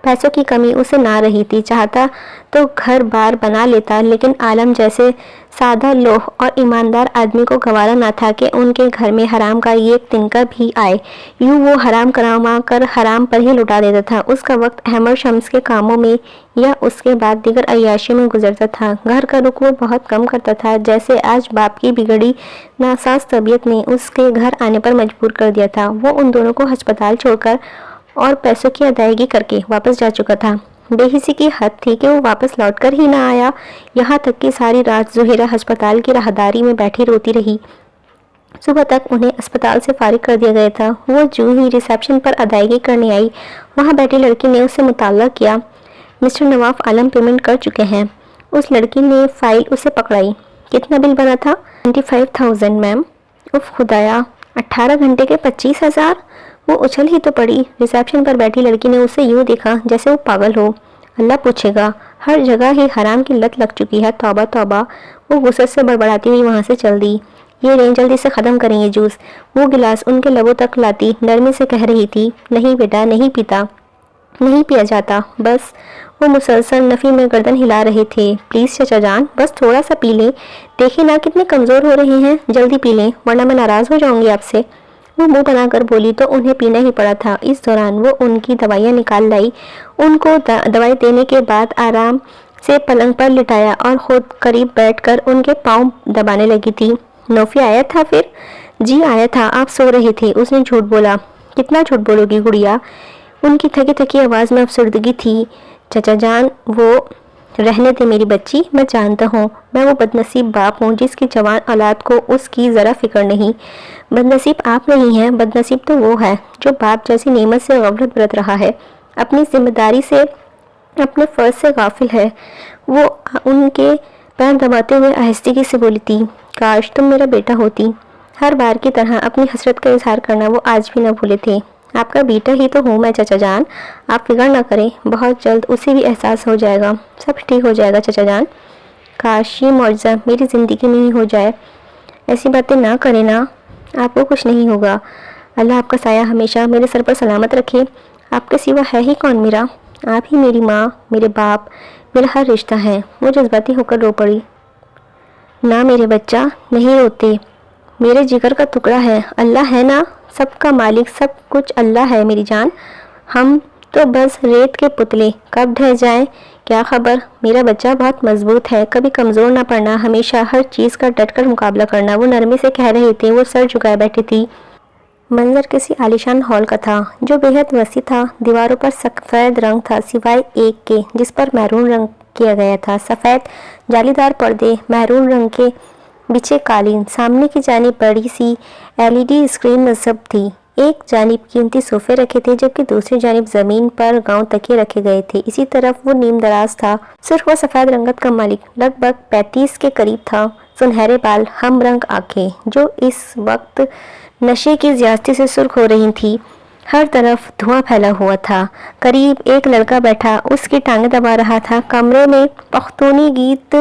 پیسوں کی کمی اسے نہ رہی تھی، چاہتا تو گھر بار بنا لیتا، لیکن عالم جیسے سادہ لوح اور ایماندار آدمی کو گوارا نہ تھا کہ ان کے گھر میں حرام کا ایک تنکا بھی آئے۔ یوں وہ حرام کما کر حرام پر ہی لٹا دیتا تھا۔ اس کا وقت احمد شمس کے کاموں میں یا اس کے بعد دیگر عیاشیوں میں گزرتا تھا۔ گھر کا رخ وہ بہت کم کرتا تھا، جیسے آج باپ کی بگڑی ناساز طبیعت نے اس کے گھر آنے پر مجبور کر دیا تھا۔ وہ ان دونوں کو ہسپتال چھوڑ کر اور پیسوں کی ادائیگی کر کے واپس جا چکا تھا۔ بے حسی کی حد تھی کہ وہ واپس لوٹ کر ہی نہ آیا، یہاں تک کہ ساری رات زہیرہ ہسپتال کی راہداری میں بیٹھی روتی رہی۔ صبح تک انہیں اسپتال سے فارغ کر دیا گیا تھا۔ وہ جو ہی ریسیپشن پر ادائیگی کرنے آئی، وہاں بیٹھی لڑکی نے اسے مطالعہ کیا۔ مسٹر نواف عالم پیمنٹ کر چکے ہیں۔ اس لڑکی نے فائل اسے پکڑائی۔ کتنا بل بنا تھا؟ 25,000 میم۔ اف خدایا، 18 گھنٹے کے 25,000؟ وہ اچھل ہی تو پڑی۔ ریسیپشن پر بیٹھی لڑکی نے اسے یوں دیکھا جیسے وہ پاگل ہو۔ اللہ پوچھے گا، ہر جگہ ہی حرام کی لت لگ چکی ہے، توبہ توبہ۔ وہ غصے سے بڑبڑاتی ہوئی وہاں سے چل دی۔ یہ رین جلدی سے ختم کریں یہ جوس۔ وہ گلاس ان کے لبوں تک لاتی نرمی سے کہہ رہی تھی، نہیں بیٹا، نہیں پیتا، نہیں پیا جاتا، بس۔ وہ مسلسل نفی میں گردن ہلا رہے تھے۔ پلیز چچا جان، بس تھوڑا سا پی لیں، دیکھیں نا کتنے کمزور ہو رہے ہیں، جلدی پی لیں ورنہ میں ناراض ہو جاؤں گی آپ سے۔ وہ منہ بنا کر بولی تو انہیں پینا ہی پڑا تھا۔ اس دوران وہ ان کی دوائیاں نکال لائی، ان کو دوائی دینے کے بعد آرام سے پلنگ پر لٹایا اور خود قریب بیٹھ کر ان کے پاؤں دبانے لگی تھی۔ نوفی آیا تھا پھر؟ جی آیا تھا، آپ سو رہے تھے، اس نے جھوٹ بولا۔ کتنا جھوٹ بولو گی گڑیا؟ ان کی تھکی تھکی آواز میں افسردگی تھی۔ چچا جان، وہ رہنے دے میری بچی، میں جانتا ہوں میں وہ بدنصیب باپ ہوں جس کی جوان اولاد کو اس کی ذرا فکر نہیں۔ بدنصیب آپ نہیں ہیں، بدنصیب تو وہ ہے جو باپ جیسی نعمت سے غفلت برت رہا ہے، اپنی ذمہ داری سے، اپنے فرض سے غافل ہے۔ وہ ان کے پیر دباتے ہوئے آہستگی سے بولی تھی، کاش تم میرا بیٹا ہوتی۔ ہر بار کی طرح اپنی حسرت کا اظہار کرنا وہ آج بھی نہ بھولے تھے۔ آپ کا بیٹا ہی تو ہوں میں چچا جان، آپ فکر نہ کریں، بہت جلد اسے بھی احساس ہو جائے گا، سب ٹھیک ہو جائے گا چچا جان۔ کاش یہ معجزہ میری زندگی میں ہی ہو جائے۔ ایسی باتیں نہ کریں نا، آپ کو کچھ نہیں ہوگا۔ اللہ آپ کا سایہ ہمیشہ میرے سر پر سلامت رکھے۔ آپ کے سوا ہے ہی کون میرا؟ آپ ہی میری ماں، میرے باپ، میرا ہر رشتہ ہے۔ وہ جذباتی ہو کر رو پڑی۔ نہ میرے بچہ، نہیں روتے، میرے جگر کا ٹکڑا ہے، اللہ ہے نا، سب کا مالک، سب کچھ اللہ ہے میری جان، ہم تو بس ریت کے پتلے، کب ڈھہ جائیں کیا خبر۔ میرا بچہ بہت مضبوط ہے، کبھی کمزور نہ پڑنا، ہمیشہ ہر چیز کا ڈٹ کر مقابلہ کرنا۔ وہ نرمی سے کہہ رہے تھے، وہ سر جھکائے بیٹھی تھی۔ منظر کسی عالیشان ہال کا تھا جو بے حد وسیع تھا۔ دیواروں پر سفید رنگ تھا سوائے ایک کے جس پر میرون رنگ کیا گیا تھا۔ سفید جالی دار پردے، میرون رنگ کے بچھے قالین، سامنے کی جانب بڑی سی LED اسکرین نصب تھی۔ ایک جانب قیمتی صوفے رکھے تھے جبکہ دوسری جانب زمین پر گاؤں تکیے رکھے گئے تھے۔ اسی طرف وہ نیم دراز تھا، سرخ و سفید رنگت کا مالک، لگ بھگ 35 کے قریب تھا۔ سنہرے بال، ہم رنگ آنکھیں جو اس وقت نشے کی زیادتی سے سرخ ہو رہی تھی۔ ہر طرف دھواں پھیلا ہوا تھا۔ قریب ایک لڑکا بیٹھا اس کی ٹانگیں دبا رہا تھا۔ کمرے میں پختونی گیت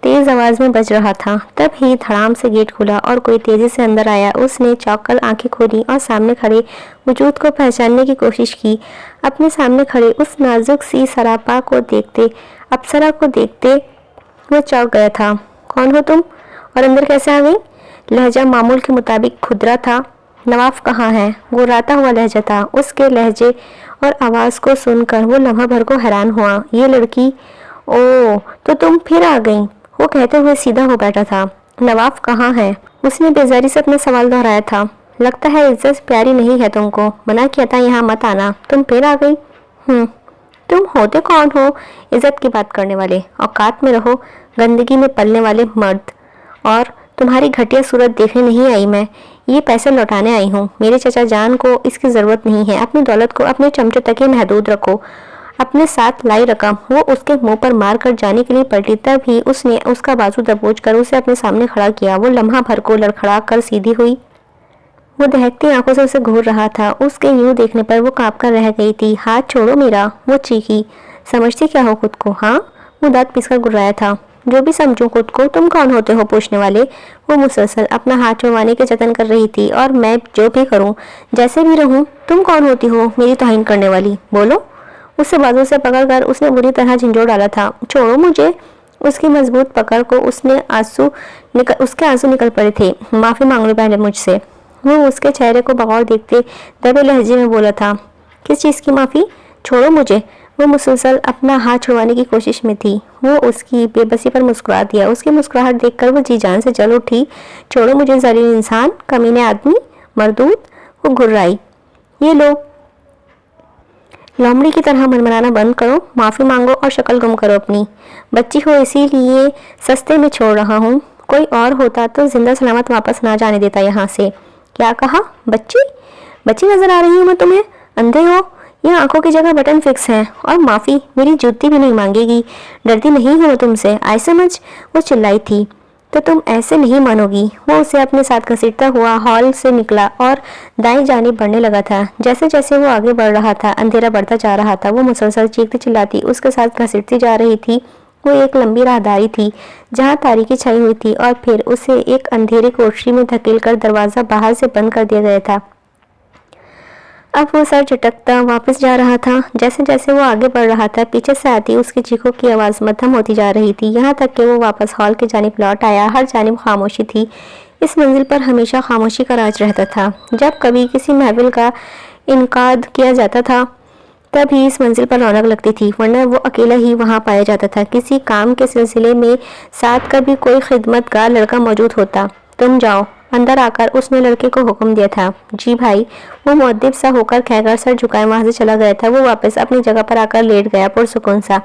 تیز آواز میں بج رہا تھا۔ تب ہی دھڑام سے گیٹ کھلا اور کوئی تیزی سے اندر آیا۔ اس نے چونک کر آنکھیں کھولی اور سامنے کھڑے وجود کو پہچاننے کی کوشش کی۔ اپنے سامنے کھڑے اس نازک سی سراپا کو دیکھتے، اپسرا کو دیکھتے وہ چونک گیا تھا۔ کون ہو تم اور اندر کیسے آ گئی؟ لہجہ معمول کے مطابق کھدرا تھا۔ نواف کہاں ہے؟ وہ راتا ہوا لہجہ تھا۔ اس کے لہجے اور آواز کو سن کر وہ لمحہ بھر کو حیران ہوا۔ یہ لڑکی، او تو تم پھر آ گئی، وہ کہتے ہوئے سیدھا ہو بیٹھا تھا۔ نواف کہاں ہے؟ اس نے بیزاری سے اپنا سوال دہرایا تھا۔ لگتا ہے عزت پیاری نہیں ہے تم کو، منع کیا تھا یہاں مت آنا، تم پھر آ گئی۔ تم ہوتے کون ہو عزت کی بات کرنے والے؟ اوقات میں رہو، گندگی میں پلنے والے مرد۔ اور تمہاری گھٹیا صورت دیکھنے نہیں آئی میں، یہ پیسے لوٹانے آئی ہوں۔ میرے چچا جان کو اس کی ضرورت نہیں ہے، اپنی دولت کو اپنے چمچوں تک ہی محدود رکھو۔ اپنے ساتھ لائی رقم۔ وہ اس کے منہ پر مار کر جانے کے لیے پلٹی، تب ہی اس نے اس کا بازو دبوچ کر اسے اپنے سامنے کھڑا کیا۔ وہ لمحہ بھر کو لڑکھڑا کر سیدھی ہوئی۔ وہ دہکتی آنکھوں سے اسے گھور رہا تھا۔ اس کے یوں دیکھنے پر وہ کانپ کر رہ گئی تھی۔ ہاتھ چھوڑو میرا، وہ چیخی۔ سمجھتی کیا ہو خود کو؟ ہاں، وہ دانت پیس کر گرایا تھا۔ جو بھی سمجھوں خود کو، تم کون ہوتے ہو پوچھنے والے؟ وہ مسلسل اپنا ہاتھ چھڑوانے کے جتن کر رہی تھی۔ اور میں جو بھی کروں، جیسے بھی رہوں، تم کون ہوتی ہو میری توہین کرنے والی؟ بولو۔ اسے بازو سے پکڑ کر اس نے بری طرح جھنجھوڑ ڈالا تھا۔ چھوڑو مجھے۔ اس کی مضبوط پکڑ کو اس کے آنسو نکل پڑے تھے۔ معافی مانگ لو پہلے مجھ سے۔ وہ اس کے چہرے کو بغور دیکھتے دبے لہجے میں بولا تھا۔ کس چیز کی معافی؟ چھوڑو مجھے۔ وہ مسلسل اپنا ہاتھ چھڑوانے کی کوشش میں تھی۔ وہ اس کی بے بسی پر مسکرا دیا۔ اس کی مسکراہٹ دیکھ کر وہ جی جان سے چل اٹھی۔ چھوڑو مجھے ذلیل انسان، کمینے آدمی، مردود۔ وہ گھررائی۔ یہ لو، لومڑی کی طرح منمنانا بند کرو، معافی مانگو اور شکل گم کرو اپنی۔ بچی ہو اسی لیے سستے میں چھوڑ رہا ہوں، کوئی اور ہوتا تو زندہ سلامت واپس نہ جانے دیتا یہاں سے۔ کیا کہا؟ بچی؟ بچی نظر آ رہی ہوں میں تمہیں؟ اندھے ہو؟ یہ آنکھوں کی جگہ بٹن فکس ہے۔ اور معافی میری جوتی بھی نہیں مانگے گی۔ ڈرتی نہیں ہوں تم سے، آئی سمجھ؟ وہ چلائی تھی۔ تو تم ایسے نہیں مانو گی۔ وہ اسے اپنے ساتھ گھسیٹتا ہوا ہال سے نکلا اور دائیں جانب بڑھنے لگا تھا۔ جیسے جیسے وہ آگے بڑھ رہا تھا اندھیرا بڑھتا جا رہا تھا۔ وہ مسلسل چیختی چلاتی اس کے ساتھ گھسیٹتی جا رہی تھی۔ وہ ایک لمبی راہداری تھی جہاں تاریکی چھائی ہوئی تھی اور پھر اسے ایک اندھیری کوٹری میں دھکیل کر دروازہ باہر سے بند کر دیا گیا تھا۔ اب وہ سر جھٹکتا واپس جا رہا تھا۔ جیسے جیسے وہ آگے بڑھ رہا تھا پیچھے سے آتی اس کی چیخوں کی آواز مدھم ہوتی جا رہی تھی، یہاں تک کہ وہ واپس ہال کی جانب لوٹ آیا۔ ہر جانب خاموشی تھی۔ اس منزل پر ہمیشہ خاموشی کا راج رہتا تھا۔ جب کبھی کسی محفل کا انعقاد کیا جاتا تھا تب ہی اس منزل پر رونق لگتی تھی، ورنہ وہ اکیلا ہی وہاں پایا جاتا تھا۔ کسی کام کے سلسلے میں ساتھ کبھی کوئی خدمت گار لڑکا موجود ہوتا۔ تم جاؤ۔ اندر آ کر اس نے لڑکے کو حکم دیا تھا۔ جی بھائی۔ وہ مؤدب سا ہو کر کہہ کر سر جھکائے وہاں سے چلا گیا تھا۔ وہ واپس اپنی جگہ پر آ کر لیٹ گیا پرسکون سا۔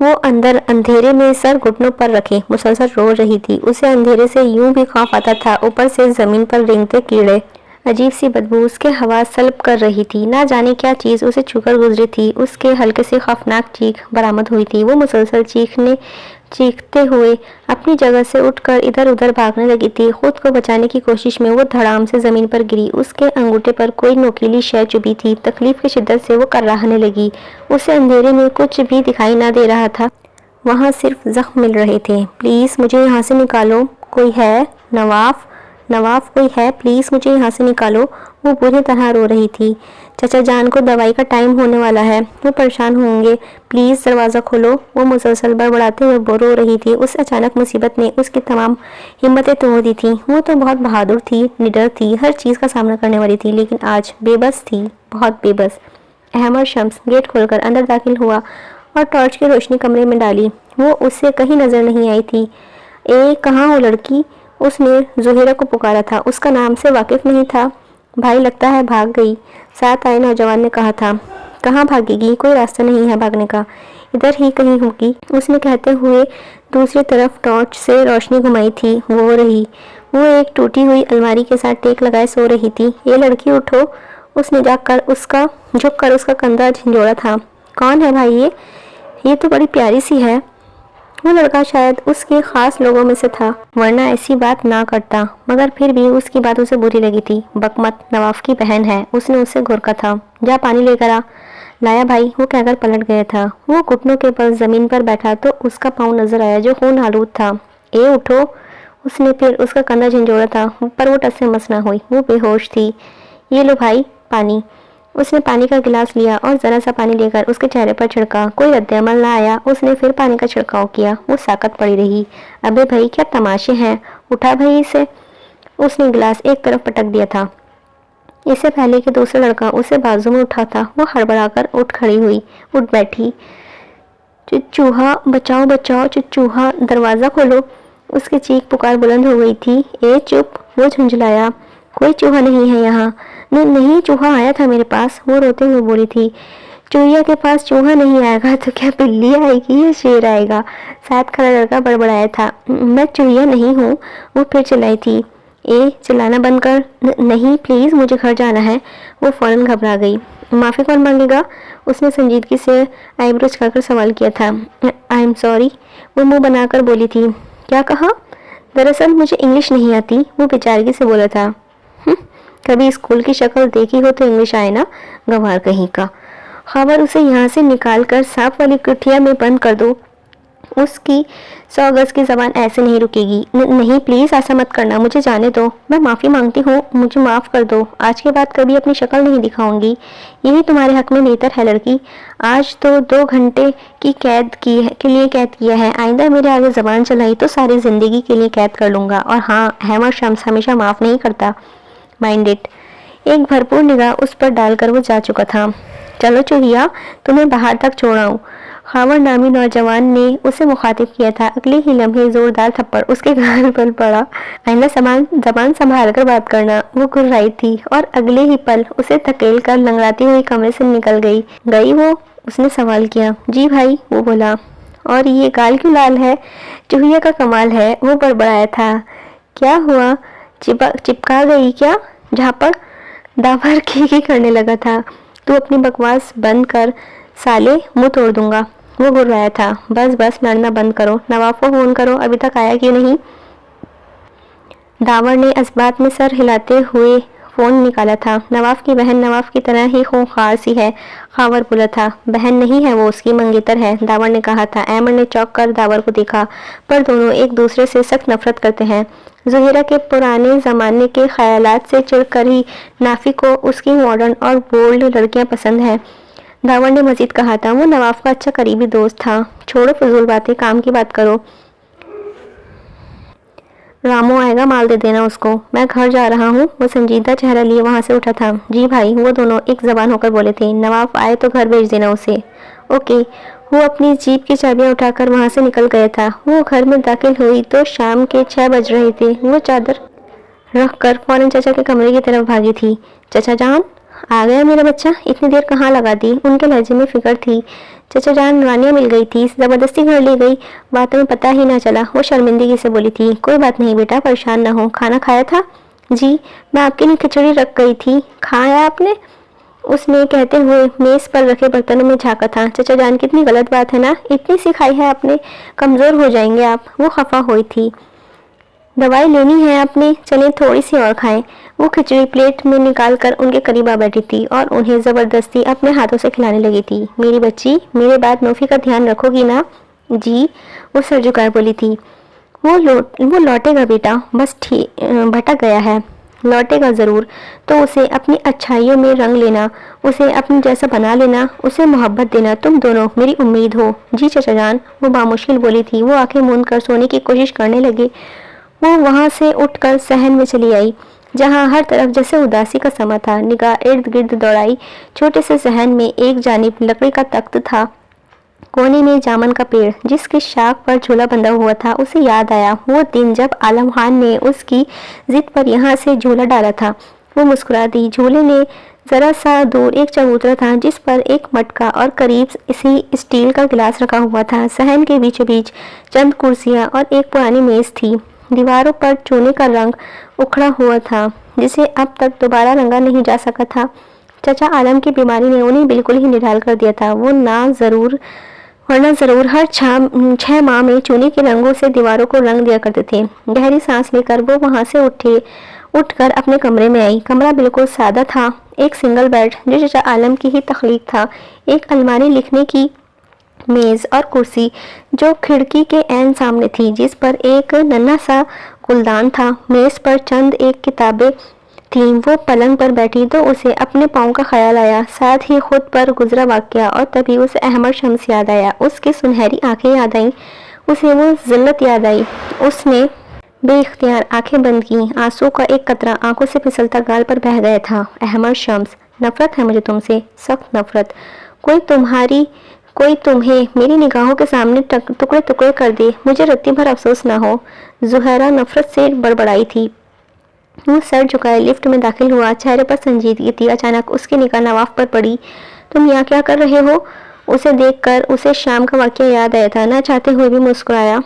وہ اندر اندھیرے میں سر گھٹنوں پر رکھے مسلسل رو رہی تھی۔ اسے اندھیرے سے یوں بھی خوف آتا تھا، اوپر سے زمین پر رینگتے کیڑے۔ عجیب سی بدبو اس کے حواس سلب کر رہی تھی۔ نہ جانے کیا چیز اسے چھو کر گزری تھی۔ اس کے حلقے سے خوفناک چیخ برآمد ہوئی تھی۔ وہ مسلسل چیختے ہوئے اپنی جگہ سے اٹھ کر ادھر ادھر بھاگنے لگی تھی۔ خود کو بچانے کی کوشش میں وہ دھڑام سے زمین پر گری۔ اس کے انگوٹھے پر کوئی نوکیلی شے چبھی تھی۔ تکلیف کی شدت سے وہ کرراہنے لگی۔ اسے اندھیرے میں کچھ بھی دکھائی نہ دے رہا تھا، وہاں صرف زخم مل رہے تھے۔ پلیز مجھے یہاں سے نکالو، کوئی ہے؟ نواف کوئی ہے؟ پلیز مجھے یہاں سے نکالو۔ وہ بری طرح رو رہی تھی۔ چچا جان کو دوائی کا ٹائم ہونے والا ہے، وہ پریشان ہوں گے، پلیز دروازہ کھولو۔ وہ مسلسل بڑبڑاتے ہوئے رو رہی تھی۔ اس اچانک مصیبت نے اس کی تمام ہمتیں توڑ دی تھیں۔ وہ تو بہت بہادر تھی، نڈر تھی، ہر چیز کا سامنا کرنے والی تھی، لیکن آج بے بس تھی، بہت بے بس۔ احمد شمس گیٹ کھول کر اندر داخل ہوا اور ٹارچ کی روشنی کمرے میں ڈالی۔ وہ اسے کہیں نظر نہیں آئی تھی۔ کہاں ہو لڑکی؟ اس نے زہیرہ کو پکارا تھا۔ اس کا نام سے واقف نہیں تھا۔ بھائی لگتا ہے بھاگ گئی، ساتھ آئے نوجوان نے کہا تھا۔ کہاں بھاگے گی؟ کوئی راستہ نہیں ہے بھاگنے کا، ادھر ہی کہیں ہوگی، اس نے کہتے ہوئے دوسری طرف ٹارچ سے روشنی گھمائی تھی۔ وہ ایک ٹوٹی ہوئی الماری کے ساتھ ٹیک لگائے سو رہی تھی۔ یہ لڑکی اٹھو، اس نے جھک کر اس کا کندھا جھنجھوڑا تھا۔ کون ہے بھائی یہ تو بڑی پیاری سی ہے۔ وہ لڑکا شاید اس کے خاص لوگوں میں سے تھا، ورنہ ایسی بات نہ کرتا، مگر پھر بھی اس کی بات اسے بری لگی تھی۔ بکمت نواف کی بہن ہے، اس نے اسے گھورکا تھا۔ جا پانی لے کر آ۔ لایا بھائی، وہ کہہ کر پلٹ گیا تھا۔ وہ گھٹنوں کے بل زمین پر بیٹھا تو اس کا پاؤں نظر آیا جو خون آلود تھا۔ اٹھو، اس نے پھر اس کا کندھا جھنجھوڑا تھا، پر وہ ٹس سے مس نہ ہوئی۔ وہ بے ہوش تھی۔ یہ لو بھائی پانی۔ اس نے پانی کا گلاس لیا اور ذرا سا پانی لے کر اس کے چہرے پر چھڑکا۔ کوئی رد عمل نہ آیا۔ اس نے پھر پانی کا چھڑکاؤ کیا۔ وہ ساکت پڑی رہی۔ ابے بھائی کیا تماشے ہیں، اٹھا بھائی اسے۔ اس نے گلاس ایک طرف پٹک دیا تھا، اس سے پہلے کہ دوسرا لڑکا اسے بازو میں اٹھا تھا۔ وہ ہڑبڑا کر اٹھ بیٹھی۔ چچوہا بچاؤ بچاؤ، چچوہا دروازہ کھولو۔ اس کی چیخ پکار بلند ہو گئی تھی۔ چپ، وہ جھنجھلایا۔ کوئی چوہا نہیں ہے یہاں۔ نہیں، چوہا آیا تھا میرے پاس، وہ روتے ہوئے بولی تھی۔ چوہیا کے پاس چوہا نہیں آئے گا تو کیا بلی آئے گی یا شیر آئے گا؟ ساتھ کھڑا لڑکا بڑبڑایا تھا۔ میں چوہیا نہیں ہوں، وہ پھر چلائی تھی۔ چلانا بند کر۔ نہیں پلیز، مجھے گھر جانا ہے۔ وہ فوراً گھبرا گئی۔ معافی کون مانگے گا؟ اس نے سنجیدگی سے آئی برو چکا کر سوال کیا تھا۔ آئی ایم سوری، وہ منہ بنا کر بولی تھی۔ کیا کہا؟ دراصل مجھے انگلش نہیں آتی، وہ بیچارگی سے بولا تھا۔ کبھی اسکول کی شکل دیکھی ہو تو انگلش آئے نا، گنوار کہیں کا۔ خبر اسے یہاں سے نکال کر صاف والی کٹھیا میں بند کر دو۔ اس کی 100 گز کی زبان ایسے نہیں رکے گی۔ نہیں پلیز ایسا مت کرنا، مجھے جانے دو، میں معافی مانگتی ہوں، مجھے معاف کر دو، آج کے بعد کبھی اپنی شکل نہیں دکھاؤں گی، یہی تمہارے حق میں بہتر ہے لڑکی۔ آج تو 2 گھنٹے کی کے لیے قید کیا ہے، آئندہ میرے آگے زبان چلائی تو ساری زندگی کے لیے قید کر لوں گا، اور ہاں ہیمر شمس ہمیشہ معاف نہیں کرتا، مائنڈ اٹ۔ ایک بھرپور نگاہ اس پر ڈال کر وہ جا چکا تھا۔ چلو چوہیا، تمہیں باہر تک چھوڑاؤں، خاور نامی نوجوان نے اسے مخاطب کیا تھا۔ اگلے ہی لمحے زوردار تھپڑ اس کے گال پر پڑا۔ آئندہ زبان سنبھال کر بات کرنا، وہ گررائی تھی اور اگلے ہی پل اسے دھکیل کر لنگڑاتی ہوئی کمرے سے نکل گئی وہ؟ اس نے سوال کیا۔ جی بھائی، وہ بولا۔ اور یہ گال کیوں لال ہے؟ چوہیا کا کمال ہے، وہ بڑبڑایا تھا۔ کیا ہوا، چپکا گئی کیا؟ جھاپڑ داور کی کرنے لگا تھا۔ تو اپنی بکواس بند کر سالے، منہ توڑ دوں گا، وہ گررایا تھا۔ بس لڑنا بند کرو، نواف کو فون کرو، ابھی تک آیا کیوں نہیں؟ داور نے اسبات میں سر ہلاتے ہوئے فون نکالا تھا۔ نواف کی بہن نواف کی طرح ہی خونخوار سی ہے، خاور بولا تھا۔ بہن نہیں ہے وہ، اس کی منگیتر ہے، داور نے کہا تھا۔ ایمن نے چونک کر داور کو دیکھا، پر دونوں ایک دوسرے سے سخت نفرت کرتے ہیں۔ زہیرہ کے پرانے زمانے کے خیالات سے چڑھ کر ہی نافی کو اس کی ماڈرن اور بولڈ لڑکیاں پسند ہیں۔ داور نے مزید کہا تھا۔ وہ نواف کا اچھا قریبی دوست تھا۔ چھوڑو فضول باتیں، کام کی بات کرو۔ رامو آئے گا، مال دے دینا اس کو، میں گھر جا رہا ہوں، وہ سنجیدہ چہرہ لیے وہاں سے اٹھا تھا۔ جی بھائی، وہ دونوں ایک زبان ہو کر بولے تھے۔ نواف آئے تو گھر بھیج دینا اسے۔ اوکے۔ وہ اپنی جیپ کی چابیاں اٹھا کر وہاں سے نکل گیا تھا۔ وہ گھر میں داخل ہوئی تو شام کے 6 بج رہے تھے۔ وہ چادر رکھ کر فوراً چچا کے کمرے کی طرف بھاگی تھی۔ چچا جان، آ گیا میرا بچہ، اتنی دیر کہاں لگا دی؟ ان کے لہجے میں فکر تھی۔ چچا جان، رانیہ مل گئی تھی، زبردستی گھر لے گئی، باتوں میں پتہ ہی نہ چلا، وہ شرمندگی سے بولی تھی۔ کوئی بات نہیں بیٹا، پریشان نہ ہو، کھانا کھایا تھا؟ جی، میں آپ کے لیے کھچڑی رکھ گئی تھی، کھایا آپ نے؟ اس نے کہتے ہوئے میز پر رکھے برتنوں میں جھانکا تھا۔ چچا جان، کتنی غلط بات ہے نا، اتنی سی کھائی ہے آپ نے، کمزور ہو جائیں گے آپ، وہ خفا ہوئی تھی۔ دوائی لینی ہے آپ نے، چلیں تھوڑی سی اور کھائیں۔ وہ کھچڑی پلیٹ میں نکال کر ان کے قریب آ بیٹھی تھی اور انہیں زبردستی اپنے ہاتھوں سے کھلانے لگی تھی۔ میری بچی، میرے بعد نوفی کا دھیان رکھو گی نا؟ جی، وہ سر جھکائے بولی تھی۔ وہ لوٹے گا بیٹا، بس بھٹک گیا ہے، لوٹے گا ضرور، تو اسے اپنی اچھائیوں میں رنگ لینا، اسے اپنے جیسا بنا لینا، اسے محبت دینا، تم دونوں میری امید ہو۔ جی چچا جان، وہ بامشکل بولی تھی۔ وہ آنکھیں موند کر سونے کی کوشش کرنے لگے۔ وہ وہاں سے اٹھ کر صحن میں چلی آئی، جہاں ہر طرف جیسے اداسی کا سما تھا۔ نگاہ ارد گرد دوڑائی۔ چھوٹے سے صحن میں ایک جانب لکڑی کا تخت تھا، کونے میں جامن کا پیڑ جس کی شاخ پر جھولا بندھا ہوا تھا۔ اسے یاد آیا وہ دن جب عالم خان نے اس کی ضد پر یہاں سے جھولا ڈالا تھا۔ وہ مسکرا دی۔ جھولے نے ذرا سا دور ایک چبوترا تھا جس پر ایک مٹکا اور قریب اسی اسٹیل کا گلاس رکھا ہوا تھا۔ صحن کے بیچوں بیچ چند کرسیاں اور ایک پرانی میز تھی۔ دیواروں پر چونے کا رنگ اکھڑا ہوا تھا جسے اب تک دوبارہ رنگا نہیں جا سکا تھا۔ چچا عالم کی بیماری نے انہیں بالکل ہی نڈھال کر دیا تھا، ورنہ ضرور ہر 6 ماہ میں چونے کے رنگوں سے دیواروں کو رنگ دیا کرتے تھے۔ گہری سانس لے کر وہ وہاں سے اٹھ کر اپنے کمرے میں آئی۔ کمرہ بالکل سادہ تھا، ایک سنگل بیڈ جو چچا عالم کی ہی تخلیق تھا، ایک الماری، لکھنے کی میز اور کرسی جو کھڑکی کے عین سامنے تھی جس پر ایک ننھا سا گلدان تھا۔ میز پر چند ایک کتابیں تھیں۔ وہ پلنگ پر بیٹھی تو اسے اپنے پاؤں کا خیال آیا، ساتھ ہی خود پر گزرا واقعہ، اور تبھی اسے احمد شمس یاد آیا، اس کی سنہری آنکھیں یاد آئیں، اسے وہ ذلت یاد آئی۔ اس نے بے اختیار آنکھیں بند کیں، آنسو کا ایک قطرہ آنکھوں سے پھسلتا گال پر بہہ گیا تھا۔ احمد شمس، نفرت ہے مجھے تم سے، سخت نفرت۔ کوئی تمہیں میری نگاہوں کے سامنے ٹکڑے ٹکڑے کر دے، مجھے رتی بھر افسوس نہ ہو۔ زہرہ نفرت سے بڑبڑائی تھی۔ وہ سر جھکائے لفٹ میں داخل ہوا، چہرے پر سنجیدگی تھی۔ اچانک اس کی نگاہ نواف پر پڑی۔ تم یہاں کیا کر رہے ہو؟ اسے دیکھ کر اسے شام کا واقعہ یاد آیا تھا، نہ چاہتے ہوئے بھی مسکرایا۔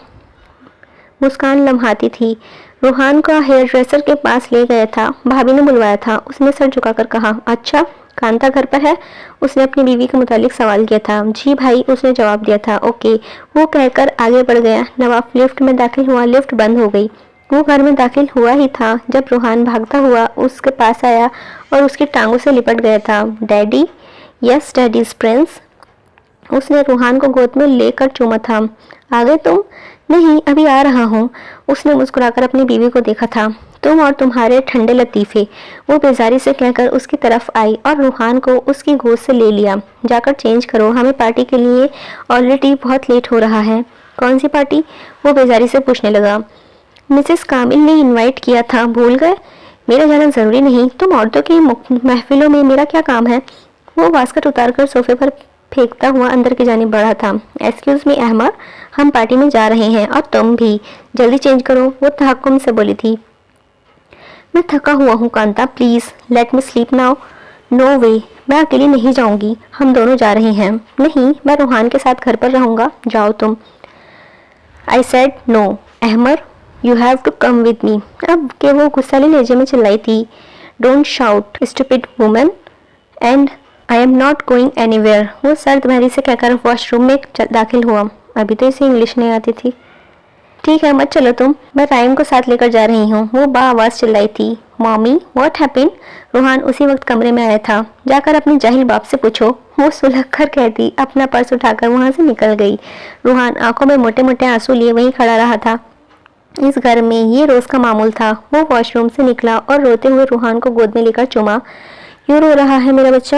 مسکان لمحاتی تھی۔ روحان کو ہیئر ڈریسر کے پاس لے گیا تھا، بھابھی نے بلوایا تھا، اس نے سر جھکا کر کہا۔ اچھا، کانتا گھر پر ہے؟ اس نے اپنی بیوی کے متعلق سوال کیا تھا۔ جی بھائی، اس نے جواب دیا تھا۔ اوکے، وہ کہہ کر آگے بڑھ گیا۔ نواف لفٹ میں داخل ہوا، لفٹ بند ہو گئی۔ وہ گھر میں داخل ہوا ہی تھا جب روحان بھاگتا ہوا اس کے پاس آیا اور اس کی ٹانگوں سے لپٹ گیا تھا۔ ڈیڈی؟ یس ڈیڈیز پرنس۔ اس نے روحان کو گود میں لے کر چوما تھا۔ آ گئے تم؟ نہیں، ابھی آ رہا ہوں۔ اس نے مسکرا کر اپنی بیوی کو دیکھا تھا۔ تم اور تمہارے ٹھنڈے لطیفے، وہ بیزاری سے کہہ کر اس کی طرف آئی اور روحان کو اس کی گود سے لے لیا۔ جا کر چینج کرو، ہمیں پارٹی کے لیے آلریڈی بہت لیٹ ہو رہا ہے۔ کون سی پارٹی؟ وہ بیزاری سے پوچھنے لگا۔ مسز کامل نے انوائٹ کیا تھا، بھول گئے؟ میرا جانا ضروری نہیں، تم عورتوں کی محفلوں میں میرا کیا کام ہے؟ وہ واسکٹ اتار کر صوفے پر پھینکتا ہوا اندر کی جانب بڑھا تھا۔ ایکسکیوز می احمر، ہم پارٹی میں جا رہے ہیں اور تم بھی جلدی چینج کرو، وہ تحکم سے بولی تھی۔ میں تھکا ہوا ہوں Kanta, please let me sleep now. No way, میں اکیلی نہیں جاؤں گی، ہم دونوں جا رہے ہیں۔ نہیں، میں روحان کے ساتھ گھر پر رہوں گا، جاؤ تم۔ I said no احمر، you have to come with me۔ اب کہ وہ غصہ لہجے میں چلائی تھی۔ Don't shout stupid woman and I am not going anywhere۔ وہ سرد بحری سے کہہ کر واش روم میں داخل ہوا۔ ابھی تو اسے انگلش نہیں آتی تھی۔ ٹھیک ہے مت چلو تم، میں رائم کو ساتھ لے کر جا رہی ہوں، وہ آواز چلائی تھی۔ مامی واٹ ہیپن؟ روحان اسی وقت کمرے میں آیا تھا۔ جا کر اپنے جاہل باپ سے پوچھو، وہ سلجھ کر کہتی اپنا پرس اٹھا کر وہاں سے نکل گئی۔ روحان آنکھوں میں موٹے موٹے آنسو لیے وہیں کھڑا رہا تھا۔ اس گھر میں یہ روز کا معمول تھا۔ وہ واش روم سے نکلا اور روتے ہوئے روحان کو گود میں لے کر چوما۔ کیوں رو رہا ہے میرا بچہ؟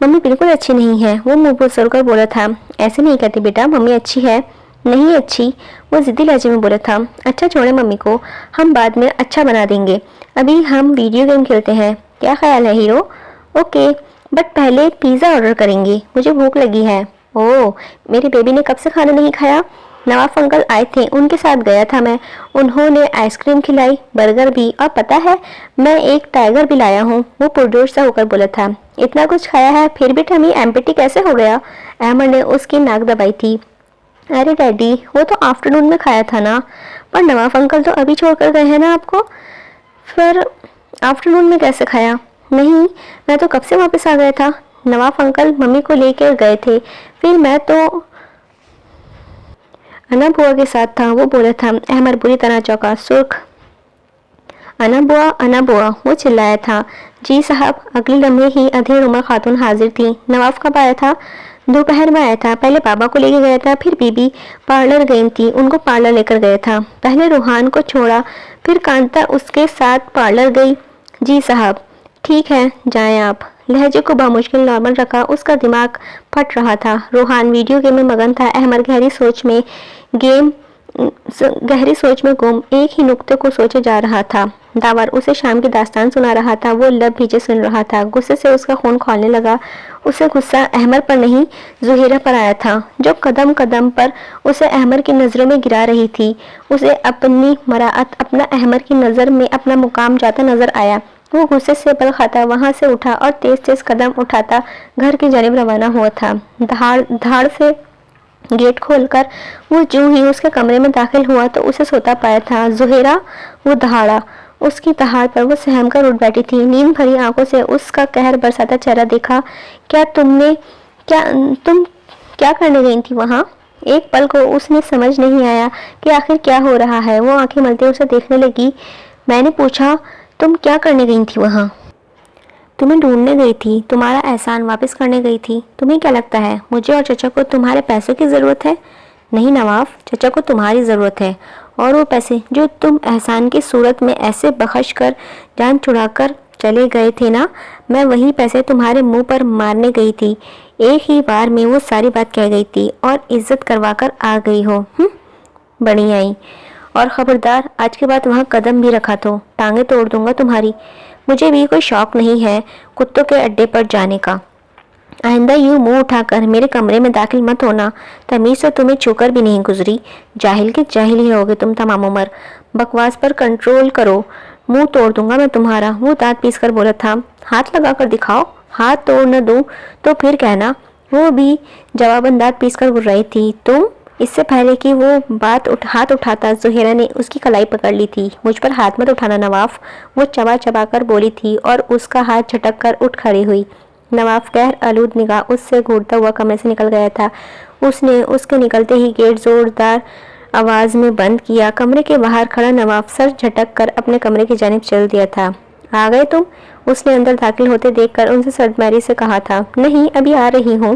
ممی بالکل اچھی نہیں ہے، وہ منہ پھسل کر بولا تھا۔ ایسے نہیں کہتی بیٹا، ممی اچھی ہے۔ نہیں اچھی، وہ ضدی لہجے میں بولا تھا۔ اچھا چھوڑے ممی کو، ہم بعد میں اچھا بنا دیں گے، ابھی ہم ویڈیو گیم کھیلتے ہیں، کیا خیال ہے ہیرو؟ اوکے، بٹ پہلے پیزا آرڈر کریں گے، مجھے بھوک لگی ہے۔ اوہ، میری بیبی نے کب سے کھانا نہیں کھایا؟ نواف انکل آئے تھے، ان کے ساتھ گیا تھا میں، انہوں نے آئس کریم کھلائی، برگر بھی، اور پتہ ہے میں ایک ٹائگر بھی لایا ہوں، وہ پرجوش سا ہو کر بولا تھا۔ اتنا کچھ کھایا ہے پھر بھی ٹمی ایمپٹی کیسے ہو گیا؟ احمد نے اس کی ناک دبائی تھی۔ ارے ڈیڈی، وہ تو آفٹرنون میں کھایا تھا نا، پر نواف انکل تو ابھی چھوڑ کر گئے ہیں نا آپ کو۔ پھر آفٹرنون میں کیسے کھایا؟ نہیں، میں تو کب سے واپس آ گیا تھا، نواف انکل ممی کو لے کے گئے تھے، پھر میں تو انا بوا کے ساتھ تھا، وہ بولا تھا۔ احمد بری طرح چوکا، سرخ۔ انا بوا، وہ چلایا تھا۔ جی صاحب، اگلی لمحے ہی ادھیڑ عمر خاتون حاضر تھی۔ نواف کب آیا تھا؟ دوپہر میں آیا تھا، پہلے بابا کو لے کے گیا تھا، پھر بی بی پارلر گئی تھی، ان کو پارلر لے کر گیا تھا، پہلے روحان کو چھوڑا، پھر کانتا اس کے ساتھ پارلر گئی۔ جی صاحب، ٹھیک ہے جائیں آپ۔ لہجے کو بامشکل نارمل رکھا، اس کا دماغ پھٹ رہا تھا۔ روحان ویڈیو گیم میں مگن تھا، احمد گہری سوچ میں گم ایک ہی نقطے کو سوچے جا رہا تھا۔ داور اسے شام کی داستان سنا رہا تھا، وہ لب بھیجے سن رہا تھا، غصے سے اس کا خون کھولنے لگا۔ اسے غصہ احمد پر نہیں زہیرہ پر آیا تھا، جو قدم قدم پر اسے احمد کی نظروں میں گرا رہی تھی۔ اسے اپنی مراعات اپنا احمد کی نظر میں اپنا مقام جاتا نظر آیا۔ وہ غصے سے بل کھاتا وہاں سے اٹھا اور تیز تیز قدم اٹھاتا گھر کی جانب روانہ ہوا تھا۔ دھاڑ سے گیٹ کھول کر وہ جو ہی اس کے کمرے میں داخل ہوا تو اسے سوتا پایا تھا۔ زہیرہ، وہ دہاڑا، اس کی دہاڑ پر وہ سہم کر اٹھ بیٹھی تھی، نیند بھری آنکھوں سے اس کا قہر برساتا چہرہ دیکھا۔ تم کیا کرنے گئی تھی وہاں؟ ایک پل کو اس نے سمجھ نہیں آیا کہ آخر کیا ہو رہا ہے۔ وہ آنکھیں ملتے اسے دیکھنے لگی۔ میں نے پوچھا، تم کیا کرنے گئی تھی وہاں؟ تمہیں ڈھونڈنے گئی تھی، تمہارا احسان واپس کرنے گئی تھی۔ تمہیں کیا لگتا ہے مجھے اور چچا کو تمہارے پیسوں کی ضرورت ہے؟ نہیں نواف، چچا کو تمہاری ضرورت ہے، اور وہ پیسے جو تم احسان کی صورت میں ایسے بخش کر جان چھڑا کر چلے گئے تھے نا، میں وہی پیسے تمہارے منہ پر مارنے گئی تھی۔ ایک ہی بار میں وہ ساری بات کہہ گئی تھی اور عزت کروا کر آ گئی ہو۔ بڑی آئی، اور خبردار آج کے بعد وہاں قدم بھی رکھا تو ٹانگیں توڑ دوں گا تمہاری۔ مجھے بھی کوئی شوق نہیں ہے کتوں کے اڈے پر جانے کا۔ آئندہ یوں منہ اٹھا کر میرے کمرے میں داخل مت ہونا، تمیز سے تمہیں چھو کر بھی نہیں گزری، جاہل کے جاہل ہی ہوگے تم تمام عمر۔ بکواس پر کنٹرول کرو، منہ توڑ دوں گا میں تمہارا، وہ دانت پیس کر بولا تھا۔ ہاتھ لگا کر دکھاؤ، ہاتھ توڑ نہ دوں تو پھر کہنا۔ وہ بھی جواباً دانت پیس کر گھر رہی تھی۔ تم؟ اس سے پہلے کہ وہ ہاتھ اٹھاتا زہیرہ نے اس کی کلائی پکڑ لی تھی۔ مجھ پر ہاتھ مت اٹھانا نواف، وہ چبا چبا کر بولی تھی اور اس کا ہاتھ جھٹک کر اٹھ کھڑی ہوئی۔ نواف قہر آلود نگاہ اس سے گھورتا ہوا کمرے سے نکل گیا تھا۔ اس نے اس کے نکلتے ہی گیٹ زوردار آواز میں بند کیا۔ کمرے کے باہر کھڑا نواف سر جھٹک کر اپنے کمرے کی جانب چل دیا تھا۔ آ گئے تم؟ اس نے اندر داخل ہوتے دیکھ کر ان سے سرد میری سے کہا تھا۔ نہیں، ابھی آ رہی ہوں۔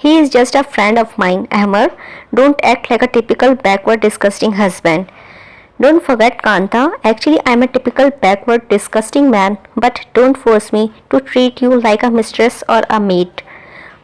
He is just a friend of mine, Ahmer. Don't act like a typical backward disgusting husband. Don't forget, Kanta. Actually, I'm a typical backward disgusting man, but don't force me to treat you like a mistress or a maid.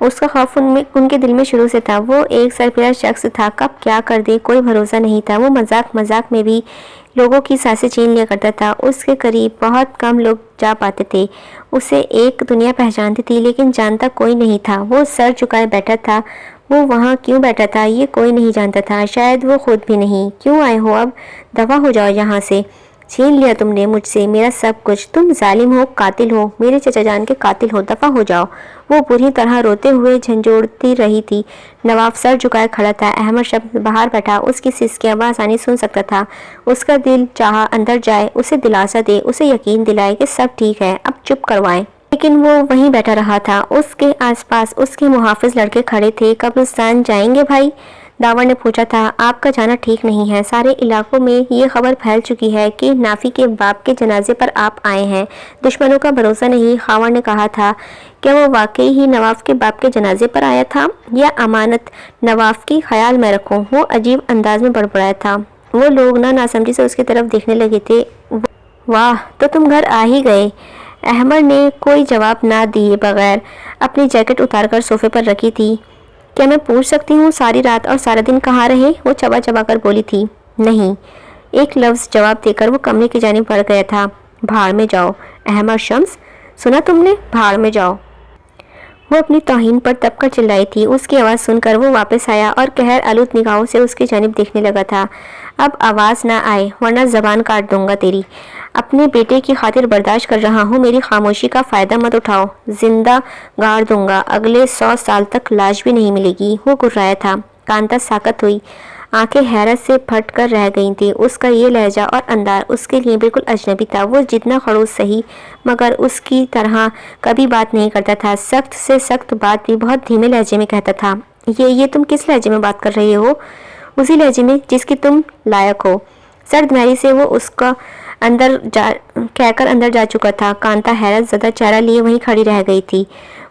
اس کا خوف ان کے دل میں شروع سے تھا۔ وہ ایک سرفراز شخص تھا، کب کیا کر دے کوئی بھروسہ نہیں تھا۔ وہ مذاق مذاق میں بھی لوگوں کی سانسیں چھین لیا کرتا تھا۔ اس کے قریب بہت کم لوگ جا پاتے تھے۔ اسے ایک دنیا پہچانتی تھی لیکن جانتا کوئی نہیں تھا۔ وہ سر جھکائے بیٹھا تھا۔ وہ وہاں کیوں بیٹھا تھا یہ کوئی نہیں جانتا تھا، شاید وہ خود بھی نہیں۔ کیوں آئے ہو؟ اب دفع ہو جاؤ یہاں سے۔ چھین لیا تم نے مجھ سے میرا سب کچھ، تم ظالم ہو، قاتل ہو، میرے چچا جان کے قاتل ہو، دفع ہو جاؤ۔ وہ بری طرح روتے ہوئے جھنجھوڑتی رہی تھی۔ نواب سر جھکائے کھڑا تھا۔ احمد شمس باہر بیٹھا اس کی سسکیاں بآسانی سن سکتا تھا۔ اس کا دل چاہا اندر جائے، اسے دلاسا دے، اسے یقین دلائے کہ سب ٹھیک ہے، اب چپ کروائے، لیکن وہ وہیں بیٹھا رہا تھا۔ اس کے آس پاس اس کے محافظ لڑکے کھڑے تھے۔ قبرستان جائیں گے بھائی؟ داور نے پوچھا تھا۔ آپ کا جانا ٹھیک نہیں ہے، سارے علاقوں میں یہ خبر پھیل چکی ہے کہ نافی کے باپ کے جنازے پر آپ آئے ہیں۔ دشمنوں کا بھروسہ نہیں، خاور نے کہا تھا۔ کیا وہ واقعی ہی نواف کے باپ کے جنازے پر آیا تھا یا امانت نواف کی خیال میں رکھوں؟ وہ عجیب انداز میں بڑبڑایا تھا۔ وہ لوگ ناسمجھی سے اس کی طرف دیکھنے لگے تھے۔ واہ، تو تم گھر آ ہی گئے۔ احمد نے کوئی جواب نہ دیے بغیر اپنی جیکٹ اتار کر صوفے پر رکھی تھی۔ کیا میں پوچھ سکتی ہوں ساری رات اور سارا دن کہاں رہے؟ وہ چبا چبا کر بولی تھی۔ نہیں، ایک لفظ جواب دے کر وہ کمرے کی جانب بڑھ گیا تھا۔ بھاڑ میں جاؤ احمد شمس، سنا تم نے؟ بھاڑ میں جاؤ۔ وہ اپنی توہین پر دب کر چلائی تھی۔ اس کی آواز سن کر وہ واپس آیا اور قہر آلود نگاہوں سے اس کی جانب دیکھنے لگا تھا۔ اب آواز نہ آئے ورنہ زبان کاٹ دوں گا تیری۔ اپنے بیٹے کی خاطر برداشت کر رہا ہوں، میری خاموشی کا فائدہ مت اٹھاؤ، زندہ گاڑ دوں گا، اگلے 100 سال تک لاش بھی نہیں ملے گی۔ وہ گھرایا تھا۔ کانتا ساکت ہوئی، آنکھیں حیرت سے پھٹ کر رہ گئی تھیں۔ اس کا یہ لہجہ اور انداز اس کے لیے بالکل اجنبی تھا۔ وہ جتنا خڑوس سہی مگر اس کی طرح کبھی بات نہیں کرتا تھا۔ سخت سے سخت بات بھی بہت دھیمے لہجے میں کہتا تھا۔ یہ تم کس لہجے میں بات کر رہے ہو؟ اسی لہجے میں جس کی تم لائق ہو۔ سرد مہری سے وہ اس کا کہہ کر اندر جا چکا تھا۔ کانتا حیرت زدہ چہرہ لیے وہیں کھڑی رہ گئی تھی۔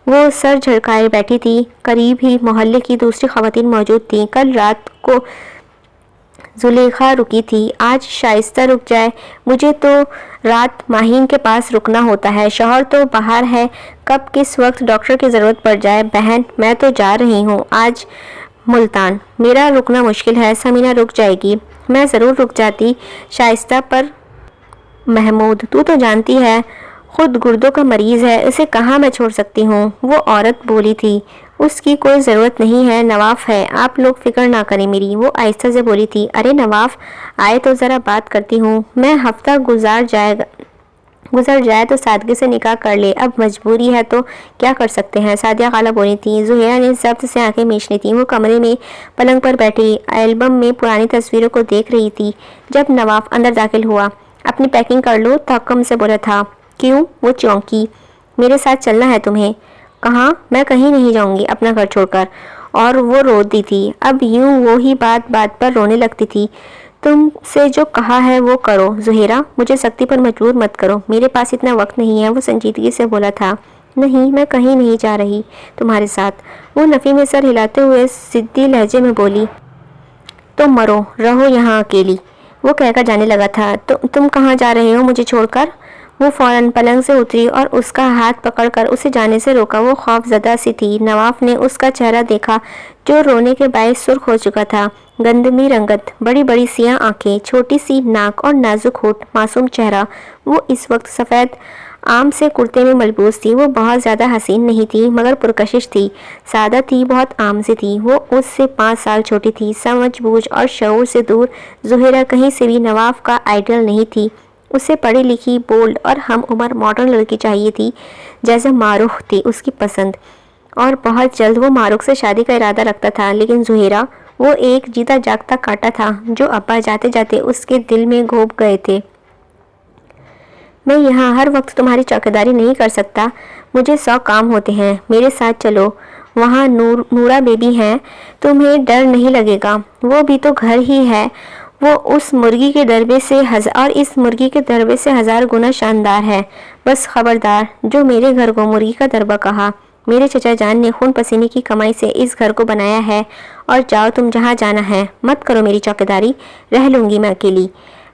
وہ سر جھڑکائے بیٹھی تھی۔ قریب ہی محلے کی دوسری خواتین موجود تھیں۔ کل رات کو زلیخا رکی تھی، آج شائستہ رک جائے۔ مجھے تو رات ماہین کے پاس رکنا ہوتا ہے، شوہر تو باہر ہے، کب کس وقت ڈاکٹر کی ضرورت پڑ جائے۔ بہن میں تو جا رہی ہوں آج ملتان، میرا رکنا مشکل ہے۔ سمینہ رک جائے گی؟ میں ضرور رک جاتی شائستہ، پر محمود تو جانتی ہے خود گردوں کا مریض ہے، اسے کہاں میں چھوڑ سکتی ہوں؟ وہ عورت بولی تھی۔ اس کی کوئی ضرورت نہیں ہے، نواف ہے، آپ لوگ فکر نہ کریں میری۔ وہ آہستہ سے بولی تھی۔ ارے نواف آئے تو ذرا بات کرتی ہوں۔ میں ہفتہ گزر جائے تو سادگی سے نکاح کر لے، اب مجبوری ہے تو کیا کر سکتے ہیں؟ سعدیہ خالہ بولی تھی۔ زہیرہ نے ضبط سے آنکھیں مینچ لی تھیں۔ وہ کمرے میں پلنگ پر بیٹھی ایلبم میں پرانی تصویروں کو دیکھ رہی تھی جب نواف اندر داخل ہوا۔ اپنی پیکنگ کر لو، تحکم سے بولا تھا۔ کیوں؟ وہ چونکی۔ میرے ساتھ چلنا ہے تمہیں؟ کہاں؟ میں کہیں نہیں جاؤں گی اپنا گھر چھوڑ کر۔ اور وہ روتی تھی، اب یوں وہی بات بات پر رونے لگتی تھی۔ تم سے جو کہا ہے وہ کرو زہیرہ، مجھے سختی پر مجبور مت کرو، میرے پاس اتنا وقت نہیں ہے۔ وہ سنجیدگی سے بولا تھا۔ نہیں، میں کہیں نہیں جا رہی تمہارے ساتھ۔ وہ نفی میں سر ہلاتے ہوئے ضدی لہجے میں بولی۔ تو مرو، رہو یہاں اکیلی۔ وہ کہہ کر جانے لگا تھا۔ تم کہاں جا رہے ہو مجھے چھوڑ کر؟ وہ فوراً پلنگ سے اتری اور اس کا ہاتھ پکڑ کر اسے جانے سے روکا۔ وہ خوف زدہ سی تھی۔ نواف نے اس کا چہرہ دیکھا جو رونے کے باعث سرخ ہو چکا تھا۔ گندمی رنگت، بڑی بڑی سیاہ آنکھیں، چھوٹی سی ناک اور نازک ہونٹ، معصوم چہرہ۔ وہ اس وقت سفید عام سے کرتے میں ملبوس تھی۔ وہ بہت زیادہ حسین نہیں تھی مگر پرکشش تھی، سادہ تھی، بہت عام سی تھی۔ وہ اس سے 5 سال چھوٹی تھی۔ سمجھ بوجھ اور شعور سے دور زہیرہ کہیں سے بھی نواف کا آئیڈیل نہیں تھی۔ اسے پڑھی لکھی، بولڈ اور ہم عمر ماڈرن لڑکی چاہیے تھی جیسے معروف تھی اس کی پسند، اور بہت جلد وہ معروف سے شادی کا ارادہ رکھتا تھا۔ لیکن زہیرہ وہ ایک جیتا جاگتا کانٹا تھا جو ابا جاتے جاتے اس کے دل میں گھونپ گئے تھے۔ میں یہاں ہر وقت تمہاری چوکیداری نہیں کر سکتا، مجھے 100 کام ہوتے ہیں۔ میرے ساتھ چلو، وہاں نورا بیبی ہیں، تمہیں ڈر نہیں لگے گا؟ وہ بھی تو گھر ہی ہے، وہ اس مرغی کے دربے سے اور اس مرغی کے دربے سے 1000 گنا شاندار ہے۔ بس خبردار جو میرے گھر کو مرغی کا دربہ کہا۔ میرے چچا جان نے خون پسینے کی کمائی سے اس گھر کو بنایا ہے، اور جاؤ تم جہاں جانا ہے، مت کرو میری چوکیداری، رہ لوں گی میں اکیلی۔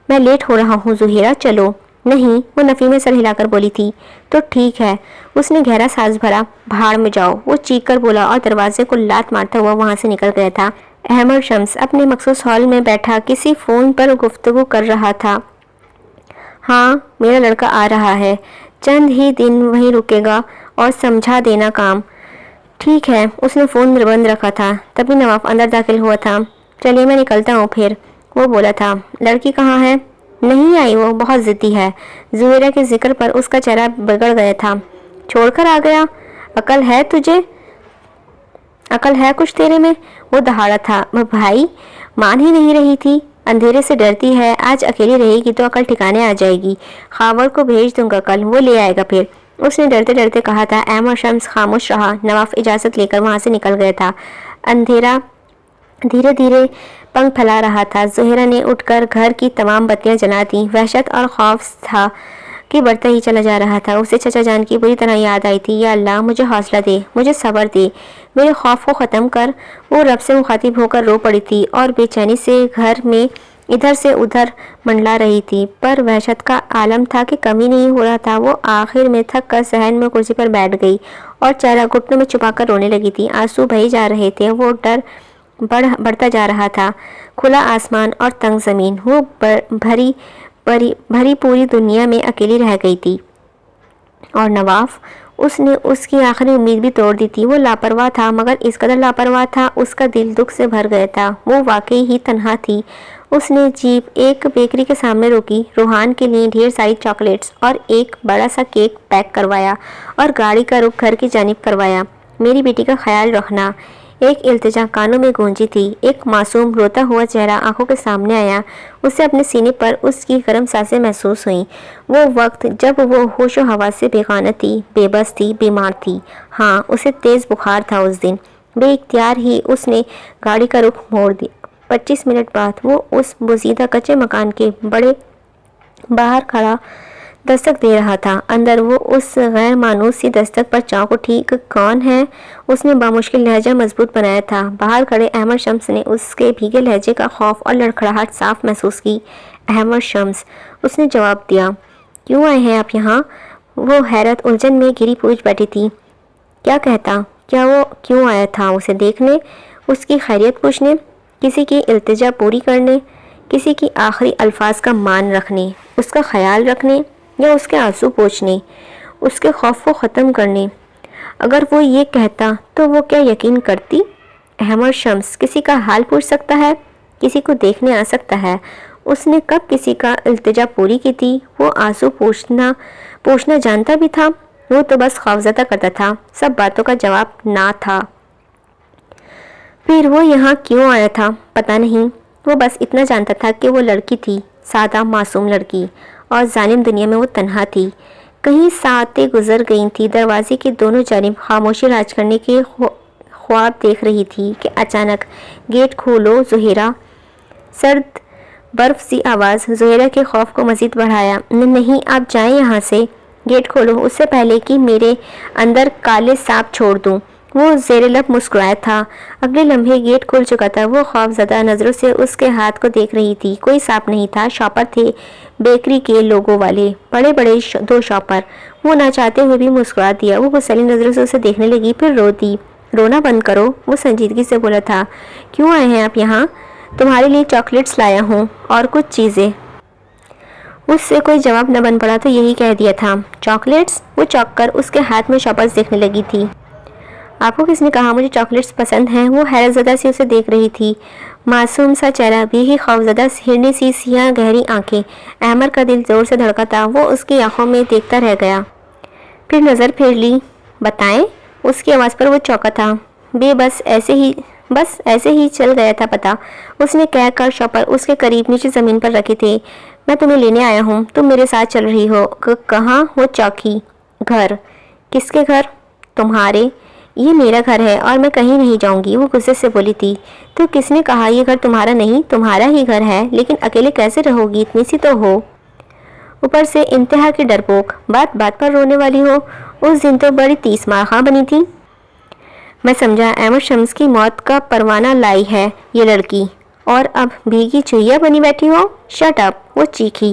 میں لیٹ ہو رہا ہوں زہیرہ، چلو۔ نہیں، وہ نفی میں سر ہلا کر بولی تھی۔ تو ٹھیک ہے، اس نے گہرا سانس بھرا۔ بھاڑ میں جاؤ، وہ چیخ کر بولا اور دروازے کو لات مارتا ہوا وہاں سے نکل گیا تھا۔ احمد شمس اپنے مخصوص ہال میں بیٹھا کسی فون پر گفتگو کر رہا تھا۔ ہاں، میرا لڑکا آ رہا ہے، چند ہی دن وہیں رکے گا اور سمجھا دینا کام۔ ٹھیک ہے، اس نے فون بند رکھا تھا، تبھی نواف اندر داخل ہوا تھا۔ چلیے میں نکلتا ہوں پھر، وہ بولا تھا۔ لڑکی کہاں ہے؟ نہیں آئی، وہ بہت ضدی ہے۔ زہیرہ کے ذکر پر اس کا چہرہ بگڑ گیا تھا۔ چھوڑ کر آ گیا؟ عقل ہے تجھے؟ عقل ہے کچھ تیرے میں؟ وہ دہاڑا تھا۔ بھائی، مان ہی نہیں رہی تھی، اندھیرے سے ڈرتی ہے، آج اکیلی رہے گی تو عقل ٹھکانے آ جائے گی۔ خاور کو بھیج دوں گا کل، وہ لے آئے گا پھر، اس نے ڈرتے ڈرتے کہا تھا۔ احمد شمس خاموش رہا۔ نواف اجازت لے کر وہاں سے نکل گیا تھا۔ اندھیرا دھیرے دھیرے پنکھ پھیلا رہا تھا۔ زہیرہ نے اٹھ کر گھر کی تمام بتیاں جلا دیں۔ وحشت اور خوف تھا کہ بڑھتا ہی چلا جا رہا تھا۔ اسے چچا جان کی بری طرح یاد آئی تھی۔ یا اللہ، مجھے حوصلہ دے، مجھے صبر دے، میرے خوف کو ختم کر۔ وہ رب سے مخاطب ہو کر رو پڑی تھی اور بے چینی سے گھر میں ادھر سے ادھر منڈلا رہی تھی، پر وحشت کا عالم تھا کہ کم ہی نہیں ہو رہا تھا۔ وہ آخر میں تھک کر صحن میں کرسی پر بیٹھ گئی اور چہرہ گھٹنوں میں چھپا کر رونے لگی تھی۔ آنسو بہے جا رہے تھے، وہ ڈر بڑھتا جا رہا تھا۔ کھلا آسمان اور تنگ زمین، وہ بھری پوری دنیا میں اکیلی رہ گئی تھی۔ اور نواف، اس نے اس کی آخری امید بھی توڑ دی تھی۔ وہ لاپرواہ تھا، مگر اس قدر لاپرواہ تھا، اس کا دل دکھ سے بھر گیا تھا۔ وہ واقعی ہی تنہا تھی۔ اس نے جیپ ایک بیکری کے سامنے روکی، روحان کے لیے ڈھیر ساری چاکلیٹس اور ایک بڑا سا کیک پیک کروایا اور گاڑی کا رخ گھر کی جانب کروایا۔ میری بیٹی کا خیال رکھنا، ایک التجا کانوں میں گونجی تھی۔ ایک معصوم روتا ہوا چہرہ آنکھوں کے سامنے آیا۔ اسے اپنے سینے پر اس کی گرم سانسیں محسوس ہوئیں۔ وہ وقت جب وہ ہوش و حواس سے بیگانہ تھی، بے بس تھی، بیمار تھی۔ ہاں، اسے تیز بخار تھا اس دن۔ بے اختیار ہی اس نے گاڑی کا رخ موڑ دیا۔ 25 منٹ بعد وہ اس بوسیدہ کچے مکان کے بڑے باہر کھڑا دستک دے رہا تھا۔ اندر وہ اس غیر مانوس سی دستک پر چونک اٹھی۔ کون ہے؟ اس نے بامشکل لہجہ مضبوط بنایا تھا۔ باہر کھڑے احمد شمس نے اس کے بھیگے لہجے کا خوف اور لڑکھڑاہٹ صاف محسوس کی۔ احمد شمس، اس نے جواب دیا۔ کیوں آئے ہیں آپ یہاں؟ وہ حیرت الجھن میں گری پوچھ بیٹھی تھی۔ کیا کہتا؟ کیا وہ کیوں آیا تھا؟ اسے دیکھنے، اس کی خیریت پوچھنے، کسی کی التجا پوری کرنے، کسی کی آخری الفاظ کا مان رکھنے، اس کا خیال رکھنے، یا اس کے آنسو پوچھنے، اس کے خوف کو ختم کرنے؟ اگر وہ یہ کہتا تو وہ کیا یقین کرتی؟ احمد شمس کسی کا حال پوچھ سکتا ہے، کسی کو دیکھنے آ سکتا ہے۔ اس نے کب کسی کا التجا پوری کی تھی؟ وہ آنسو پوچھنا جانتا بھی تھا؟ وہ تو بس خوفزدہ کرتا تھا، سب باتوں کا جواب نہ تھا۔ پھر وہ یہاں کیوں آیا تھا؟ پتہ نہیں۔ وہ بس اتنا جانتا تھا کہ وہ لڑکی تھی، سادہ معصوم لڑکی، اور ظالم دنیا میں وہ تنہا تھی۔ کہیں ساعتیں گزر گئی تھی، دروازے کی دونوں جانب خاموشی راج کرنے کے خواب دیکھ رہی تھی کہ اچانک گیٹ کھولو زہیرہ، سرد برف سی آواز زہیرہ کے خوف کو مزید بڑھایا۔ نہیں، آپ جائیں یہاں سے، گیٹ کھولو اس سے پہلے کہ میرے اندر کالے سانپ چھوڑ دوں۔ وہ زیر لب مسکرایا تھا۔ اگلے لمحے گیٹ کھل چکا تھا۔ وہ خوف زدہ نظروں سے اس کے ہاتھ کو دیکھ رہی تھی۔ کوئی سانپ نہیں تھا، شاپر تھے، بیکری کے لوگوں والے، بڑے بڑے 2 شاپر۔ وہ نہ چاہتے ہوئے بھی مسکرا دیا۔ وہ غصیلی نظروں سے اسے دیکھنے لگی، پھر رو دی۔ رونا بند کرو، وہ سنجیدگی سے بولا تھا۔ کیوں آئے ہیں آپ یہاں؟ تمہارے لیے چاکلیٹس لایا ہوں اور کچھ چیزیں۔ اس سے کوئی جواب نہ بن پڑا تو یہی کہہ دیا تھا۔ چاکلیٹس؟ وہ چونک کر اس کے ہاتھ میں شاپرز دیکھنے لگی تھی۔ آپ کو کس نے کہا مجھے چاکلیٹس پسند ہیں؟ وہ حیرت زدہ سی اسے دیکھ رہی تھی۔ معصوم سا چہرہ، بھی ہی خوف زدہ ہرنی سی سیاہ گہری آنکھیں۔ احمد کا دل زور سے دھڑکا تھا۔ وہ اس کی آنکھوں میں دیکھتا رہ گیا، پھر نظر پھیر لی۔ بتائیں؟ اس کی آواز پر وہ چونکا تھا۔ بس ایسے ہی چل گیا تھا پتہ، اس نے کہہ کر شاپر اس کے قریب نیچے زمین پر رکھے تھے۔ میں تمہیں لینے آیا ہوں، تم میرے ساتھ چل رہی ہو۔ کہاں؟ وہ چوکی۔ گھر؟ کس کے گھر؟ تمہارے۔ یہ میرا گھر ہے اور میں کہیں نہیں جاؤں گی، وہ غصے سے بولی تھی۔ تو کس نے کہا یہ گھر تمہارا نہیں؟ تمہارا ہی گھر ہے، لیکن اکیلے کیسے رہو گی؟ اتنی سی تو ہو، اوپر سے انتہا کی ڈرپوک، بات بات پر رونے والی ہو۔ اس دن تو بڑی تیس مار خاں بنی تھی۔ میں سمجھا احمد شمس کی موت کا پروانہ لائی ہے یہ لڑکی، اور اب بھیگی چڑیا بنی بیٹھی ہو۔ شٹ اپ، وہ چیخی۔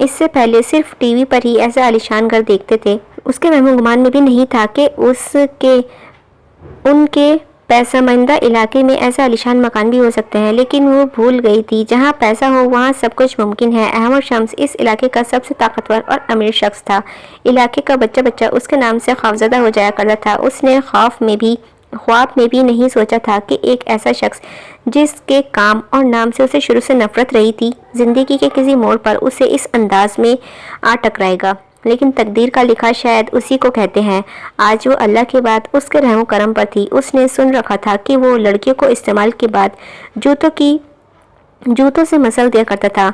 اس سے پہلے صرف ٹی وی پر ہی ایسے عالیشان گھر دیکھتے تھے۔ اس کے وہم و گمان میں بھی نہیں تھا کہ ان کے پیسہ مندہ علاقے میں ایسے عالیشان مکان بھی ہو سکتے ہیں، لیکن وہ بھول گئی تھی جہاں پیسہ ہو وہاں سب کچھ ممکن ہے۔ احمد شمس اس علاقے کا سب سے طاقتور اور امیر شخص تھا۔ علاقے کا بچہ بچہ اس کے نام سے خوفزدہ ہو جایا کرتا تھا۔ اس نے خواب میں بھی نہیں سوچا تھا کہ ایک ایسا شخص جس کے کام اور نام سے اسے شروع سے نفرت رہی تھی، زندگی کے کسی موڑ پر اسے اس انداز میں آ ٹکرائے گا۔ لیکن تقدیر کا لکھا شاید اسی کو کہتے ہیں۔ آج وہ اللہ کے بعد اس کے رحم و کرم پر تھی۔ اس نے سن رکھا تھا کہ وہ لڑکیوں کو استعمال کے بعد جوتوں سے مسل دیا کرتا تھا،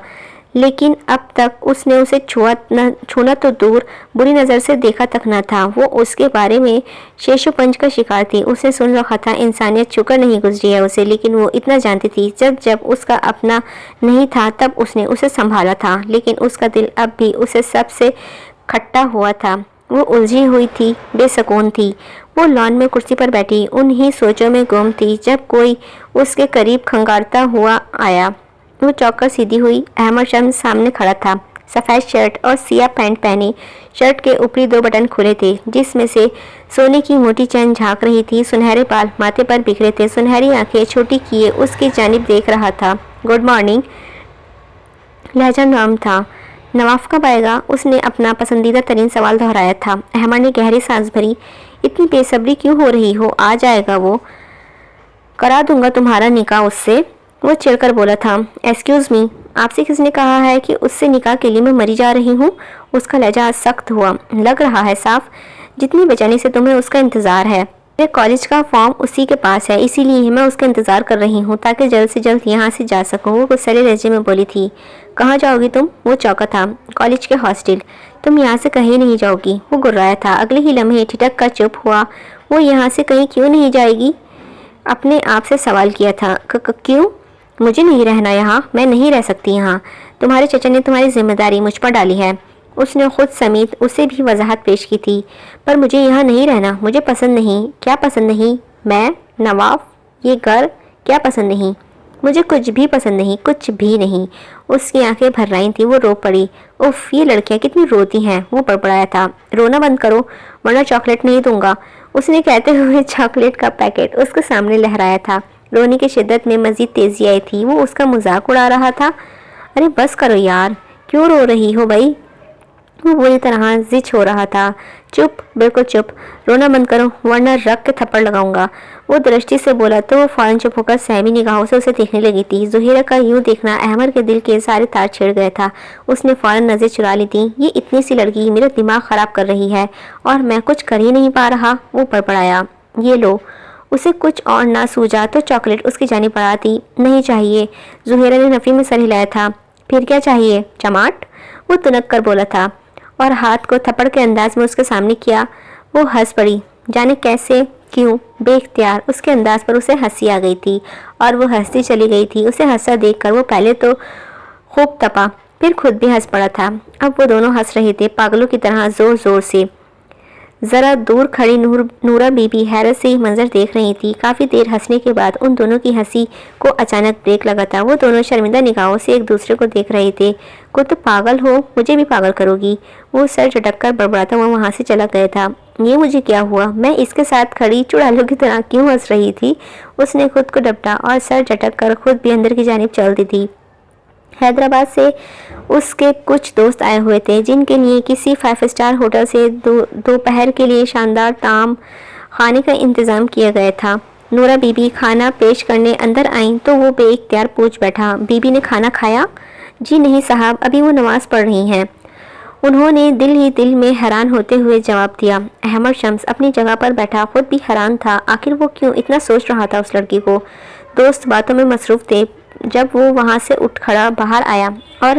لیکن اب تک اس نے اسے چھونا تو دور بری نظر سے دیکھا تک نہ تھا۔ وہ اس کے بارے میں شیش و پنج کا شکار تھی۔ اس نے سن رکھا تھا انسانیت چھوکر نہیں گزری ہے اسے، لیکن وہ اتنا جانتی تھی جب اس کا اپنا نہیں تھا تب اس نے اسے سنبھالا تھا، لیکن اس کا دل اب بھی اسے سب سے کھٹا ہوا تھا۔ وہ الجھی ہوئی تھی، بے سکون تھی۔ وہ لان میں کرسی پر بیٹھی انہی سوچوں میں گم تھی جب کوئی اس کے قریب کھنگارتا ہوا آیا۔ وہ چوک کر سیدھی ہوئی۔ احمد شمس سامنے کھڑا تھا، سفید شرٹ اور سیاہ پینٹ پہنے۔ شرٹ کے اوپری 2 بٹن کھلے تھے جس میں سے سونے کی موٹی چین جھانک رہی تھی۔ سنہرے بال ماتھے پر بکھرے تھے، سنہری آنکھیں چھوٹی کیے اس کی جانب دیکھ رہا تھا۔ Good morning. لہجہ نرم تھا۔ نواف کب آئے گا؟ اس نے اپنا پسندیدہ ترین سوال دہرایا تھا۔ احمد نے گہری سانس بھری۔ اتنی بے صبری کیوں ہو رہی ہو؟ آ جائے گا وہ، کرا دوں گا تمہارا نکاح اس سے۔ وہ چڑھ کر بولا تھا۔ ایکسکیوز می، آپ سے کس نے کہا ہے کہ اس سے نکاح کے لیے میں مری جا رہی ہوں؟ اس کا لہجہ سخت ہوا۔ لگ رہا ہے صاف جتنی بے چینی سے تمہیں اس کا انتظار ہے۔ میرے کالج کا فارم اسی کے پاس ہے، اسی لیے میں اس کا انتظار کر رہی ہوں تاکہ جلد سے جلد یہاں سے جا سکوں۔ وہ غصے لہجے میں بولی تھی۔ کہاں جاؤ گی تم؟ وہ چونکا تھا۔ کالج کے ہاسٹل۔ تم یہاں سے کہیں نہیں جاؤ گی؟ وہ گرایا تھا۔ اگلے ہی لمحے ٹھٹک کر چپ ہوا۔ وہ یہاں سے کہیں کیوں نہیں جائے گی؟ اپنے آپ سے سوال کیا تھا۔ کیوں؟ مجھے نہیں رہنا یہاں، میں نہیں رہ سکتی یہاں۔ تمہارے چچا نے تمہاری ذمہ داری مجھ پر ڈالی ہے۔ اس نے خود سمیت اسے بھی وضاحت پیش کی تھی۔ پر مجھے یہاں نہیں رہنا، مجھے پسند نہیں۔ کیا پسند نہیں؟ میں، نواف، یہ گھر، کیا پسند نہیں؟ مجھے کچھ بھی پسند نہیں، کچھ بھی نہیں۔ اس کی آنکھیں بھر رہی تھیں۔ وہ رو پڑی۔ اف، یہ لڑکیاں کتنی روتی ہیں۔ وہ بڑبڑایا تھا۔ رونا بند کرو ورنہ چاکلیٹ نہیں دوں گا۔ اس نے کہتے ہوئے چاکلیٹ کا پیکٹ اس کے سامنے لہرایا تھا۔ رونے کی شدت میں مزید تیزی آئی تھی۔ وہ اس کا مذاق اڑا رہا تھا۔ ارے بس کرو یار، کیوں رو رہی ہو بھائی؟ وہ بری طرح زچ ہو رہا تھا۔ چپ، بالکل چپ، رونا بند کرو ورنہ رکھ کے تھپڑ لگاؤں گا۔ وہ درشتی سے بولا تو وہ فوراً چپ ہو کر سہمی نگاہوں سے اسے دیکھنے لگی تھی۔ ظہیرہ کا یوں دیکھنا احمد کے دل کے سارے تار چھڑ گئے تھا۔ اس نے فوراً نظر چرا لی تھی۔ یہ اتنی سی لڑکی میرا دماغ خراب کر رہی ہے اور میں کچھ کر ہی نہیں پا رہا۔ وہ بڑبڑایا۔ یہ لو۔ اسے کچھ اور نہ سوجا تو چاکلیٹ اس کی جانب بڑھاتی۔ نہیں چاہیے۔ ظہیرہ نے نفی میں سر ہلایا تھا۔ پھر کیا چاہیے؟ چماٹ؟ وہ تنک کر بولا تھا اور ہاتھ کو تھپڑ کے انداز میں اس کے سامنے کیا۔ وہ ہنس پڑی، جانے کیسے کیوں، بے اختیار۔ اس کے انداز پر اسے ہنسی آ گئی تھی اور وہ ہنستی چلی گئی تھی۔ اسے ہنسا دیکھ کر وہ پہلے تو خوب تپا، پھر خود بھی ہنس پڑا تھا۔ اب وہ دونوں ہنس رہے تھے پاگلوں کی طرح، زور زور سے۔ ذرا دور کھڑی نورا بی بی حیرت سے یہ منظر دیکھ رہی تھی۔ کافی دیر ہنسنے کے بعد ان دونوں کی ہنسی کو اچانک بریک لگا تھا۔ وہ دونوں شرمندہ نگاہوں سے ایک دوسرے کو دیکھ رہے تھے۔ کو تو پاگل ہو، مجھے بھی پاگل کرو گی؟ وہ سر جھٹک کر بڑبڑاتا ہوا وہاں سے چلا گیا تھا۔ یہ مجھے کیا ہوا؟ میں اس کے ساتھ کھڑی چڑالوں کی طرح کیوں ہنس رہی تھی؟ اس نے خود کو ڈپٹا اور سر جھٹک کر خود بھی اندر کی جانب چلتی تھی۔ حیدرآباد سے اس کے کچھ دوست آئے ہوئے تھے جن کے لیے کسی 5 اسٹار ہوٹل سے دوپہر کے لیے شاندار طعام خانے کا انتظام کیا گیا تھا۔ نورا بی بی کھانا پیش کرنے اندر آئیں تو وہ بے اختیار پوچھ بیٹھا، بی بی نے کھانا کھایا؟ جی نہیں صاحب، ابھی وہ نماز پڑھ رہی ہیں۔ انہوں نے دل ہی دل میں حیران ہوتے ہوئے جواب دیا۔ احمد شمس اپنی جگہ پر بیٹھا خود بھی حیران تھا، آخر وہ کیوں اتنا سوچ رہا تھا اس لڑکی کو۔ دوست باتوں میں مصروف تھے۔ جب وہ وہاں سے اٹھ کھڑا باہر آیا اور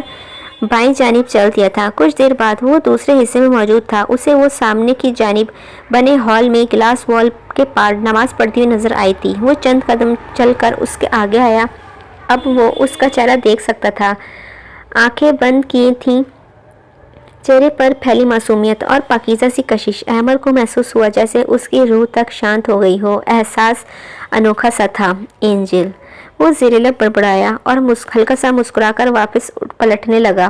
بائیں جانب چل دیا تھا، کچھ دیر بعد وہ دوسرے حصے میں موجود تھا۔ اسے وہ سامنے کی جانب بنے ہال میں گلاس وال کے پار نماز پڑھتی ہوئی نظر آئی تھی۔ وہ چند قدم چل کر اس کے آگے آیا۔ اب وہ اس کا چہرہ دیکھ سکتا تھا۔ آنکھیں بند کی تھیں، چہرے پر پھیلی معصومیت اور پاکیزہ سی کشش۔ احمد کو محسوس ہوا جیسے اس کی روح تک شانت ہو گئی ہو۔ احساس انوکھا سا تھا۔ اینجل، وہ زیر لب بڑبڑایا اور ہلکا سا مسکرا کر واپس پلٹنے لگا۔